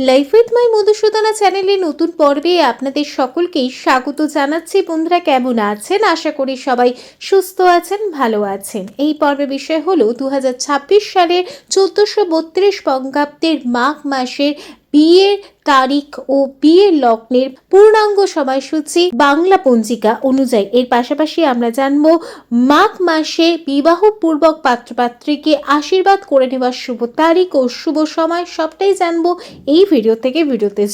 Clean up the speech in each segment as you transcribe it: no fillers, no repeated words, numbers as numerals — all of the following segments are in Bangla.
লাইফ উইথ মাই মধুসূদনা চ্যানেলে নতুন পর্বে আপনাদের সকলকেই স্বাগত জানাচ্ছি। বন্ধুরা, কেমন আছেন? আশা করি সবাই সুস্থ আছেন, ভালো আছেন। এই পর্বে বিষয় হলো 2026 সালের 1432 বঙ্গাব্দের মাঘ মাসের বিয়ের তারিখ ও বিয়ের লগ্নের পূর্ণাঙ্গ সময়সূচি বাংলা পঞ্জিকা অনুযায়ী। এর পাশাপাশি আমরা জানবো মাঘ মাসে বিবাহ পূর্বক পাত্রপাত্রীকে আশীর্বাদ করে নেওয়ার শুভ তারিখ ও শুভ সময়, সবটাই জানবো এই ভিডিও থেকে। ভিডিওতে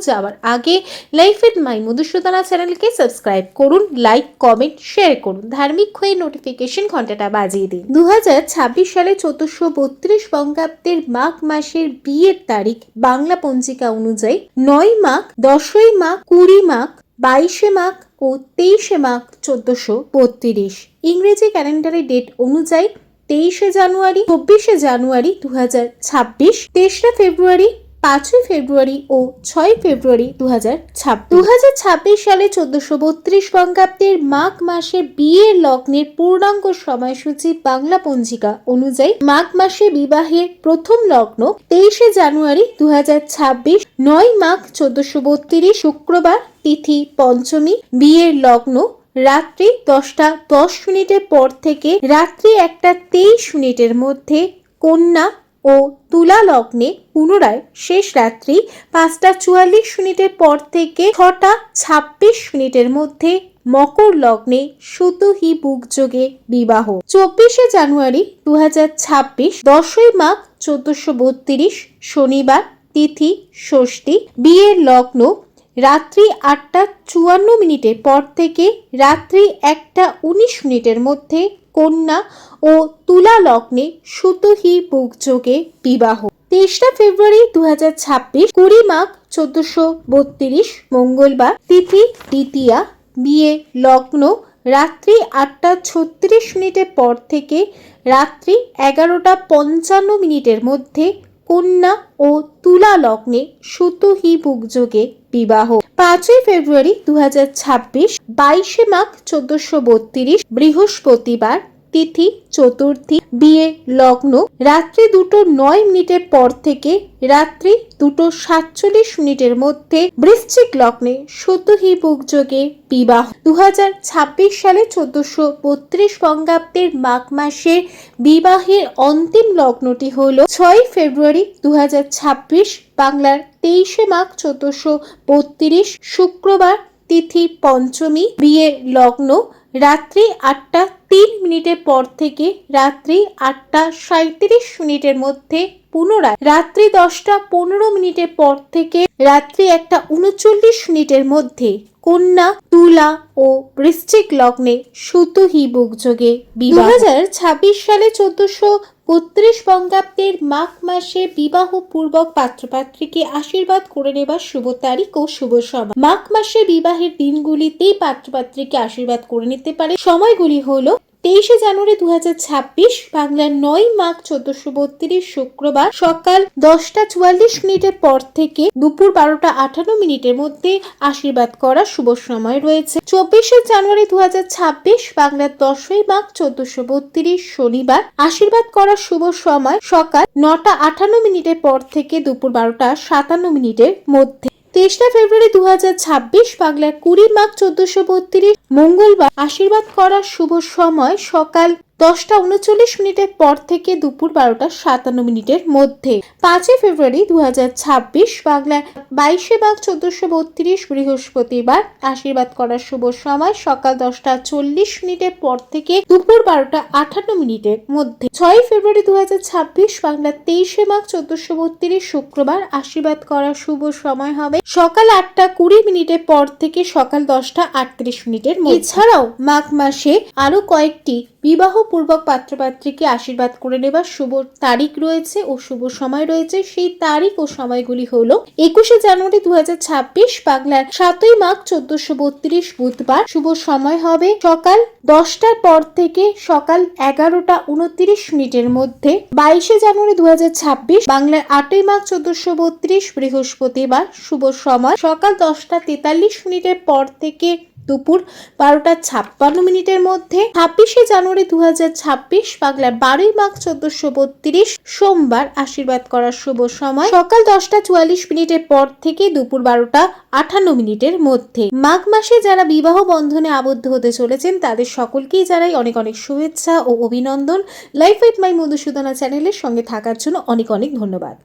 যাওয়ার আগে লাইফ উইথ মাই মধুসূদনা চ্যানেলকে সাবস্ক্রাইব করুন, লাইক কমেন্ট শেয়ার করুন, ধার্মিক হয়ে নোটিফিকেশন ঘন্টাটা বাজিয়ে দিন। 2026 সালে 1432 বঙ্গাব্দের মাঘ মাসের বিয়ের তারিখ বাংলা পঞ্জিকা অনুযায়ী 9 মাঘ, 10ই মাঘ, 20 মাঘ, 22 মাঘ ও 23 মাঘ 1432। ইংরেজি ক্যালেন্ডারের ডেট অনুযায়ী 23 জানুয়ারি, 24 জানুয়ারি 2026, 3 ফেব্রুয়ারি, 5 ফেব্রুয়ারি ও 6 ফেব্রুয়ারি 2026 সালে 1432 বঙ্গাব্দের মাঘ মাসে বিয়ের লগ্নের পূর্ণাঙ্গ সময়সূচি বাংলা পঞ্জিকা অনুযায়ী মাঘ মাসে বিবাহের প্রথম লগ্ন 23 জানুয়ারি 2026, 9 মাঘ 1432 শুক্রবার, তিথি পঞ্চমী, বিয়ের লগ্ন রাত্রি 10টা 10 মিনিটের পর থেকে রাত্রি 1টা 23 মিনিটের মধ্যে কন্যা ও তুলা লগ্নে পুনরায় শেষ রাত্রি 5টা 44 মিনিটের পর থেকে 6টা 26 মিনিটের মধ্যে মকর লগ্নে সুতহি বুকযোগে বিবাহ। 24 জানুয়ারি 2026, 10ই মাঘ 1432 শনিবার, তিথি ষষ্ঠী, বিয়ের লগ্ন রাত্রি 8টা 54 মিনিটের পর থেকে রাত্রি 1টা 19 মিনিটের মধ্যে কন্যা ও তুলা লগ্নে সুতহি বুকযোগে বিবাহ। 23 ফেব্রুয়ারি 2026, 20 মাঘ 1432 মঙ্গলবার, তিথি দ্বিতীয়া, বিয়ে লগ্ন রাত্রি 8টা 36 মিনিটের পর থেকে রাত্রি 11টা 55 মিনিটের মধ্যে কন্যা ও তুলা লগ্নে সুতহি বুকযোগে বিবাহ। 5 ফেব্রুয়ারি 2026, 22 মাঘ 1432 বৃহস্পতিবার, তিথি চতুর্থী, বিয়ে লগ্ন রাত্রি 2টো 9 মিনিটের পর থেকে রাত্রি 2টো 47 মিনিটের মধ্যে বৃশ্চিক লগ্নে সুতহি বুকযোগে বিবাহ। 2026 সালে 1432 বঙ্গাব্দের মাঘ মাসের বিবাহের অন্তিম লগ্নটি হলো 6 ফেব্রুয়ারি 2026 বাংলার 23 মাঘ 1432 শুক্রবার, তিথি পঞ্চমী, বিয়ে লগ্ন রাত্রি 8টা 3 মিনিটের পর থেকে রাত্রি 8টা 37 মিনিটের মধ্যে পুনরায় রাত্রি 10টা 15 মিনিটের পর থেকে রাত্রি 1টা 39 মিনিটের মধ্যে কন্যা তুলা ও বৃশ্চিক লগ্নে সুতহি বুকযোগে বিবাহ। 2026 সালে 1432 বঙ্গাব্দের মাঘ মাসে বিবাহ পূর্বক পাত্রপাত্রীকে আশীর্বাদ করে নেবার শুভ তারিখ ও শুভ সময়। মাঘ মাসে বিবাহের দিনগুলিতেই পাত্রপাত্রীকে আশীর্বাদ করে নিতে পারে। সময়গুলি হলো 23 জানুয়ারি 2026 বাংলার 9 মাঘ 1432 শুক্রবার সকাল 10টা 44 মিনিটের পর থেকে দুপুর 12টা 58 মিনিটের মধ্যে আশীর্বাদ করা শুভ সময় রয়েছে। 24 জানুয়ারি 2026 বাংলার 10ই মাঘ 1432 শনিবার আশীর্বাদ করা শুভ সময় সকাল 9টা 58 মিনিটের পর থেকে দুপুর 12টা 57 মিনিটের মধ্যে। 23 ফেব্রুয়ারি 2026 বাংলার 20 মাঘ 1432 মঙ্গলবার আশীর্বাদ করার শুভ সময় সকাল 10টা 39 মিনিটের পর থেকে দুপুর 12টা 57 মিনিটের মধ্যে। 5 ফেব্রুয়ারি 2026 বাংলার 22 মাঘ 1432 বৃহস্পতিবার আশীর্বাদ করার শুভ সময় সকাল 10টা 40 মিনিটের পর থেকে দুপুর 12টা 58 মিনিটের মধ্যে। 6 ফেব্রুয়ারি 2026 বাংলার 23 মাঘ 1432 শুক্রবার আশীর্বাদ করার শুভ সময় হবে সকাল 8টা 20 মিনিটের পর থেকে সকাল 10টা 38 মিনিটের মধ্যে। এছাড়াও মাঘ মাসে আরো কয়েকটি বিবাহ পূর্বক পাত্রপাত্রীকে আশীর্বাদ করে নেবার শুভ তারিখ রয়েছে ও শুভ সময় রয়েছে। সেই তারিখ ও সময়গুলি হলো 21 জানুয়ারি 2026 বাংলার 7ই মাঘ 1432 বুধবার, শুভ সময় হবে সকাল 10টার পর থেকে সকাল 11টা 29 মিনিটের মধ্যে। 22 জানুয়ারি 2026 বাংলার 8ই মাঘ 1432 বৃহস্পতিবার, শুভ সময় সকাল 10টা 43 মিনিটের পর থেকে দুপুর 12:56 মধ্যে। 26শে জানুয়ারি 2026 বাংলার 12ই মাঘ 1432 সোমবার আশীর্বাদ করার শুভ সময় সকাল 10:44 পর থেকে দুপুর 12:58 মধ্যে। মাঘ মাসে যারা বিবাহ বন্ধনে আবদ্ধ হতে চলেছেন তাদের সকলকেই জানাই অনেক অনেক শুভেচ্ছা ও অভিনন্দন। লাইফ উইথ মাই মধুসূদনা চ্যানেলের সঙ্গে থাকার জন্য অনেক অনেক ধন্যবাদ।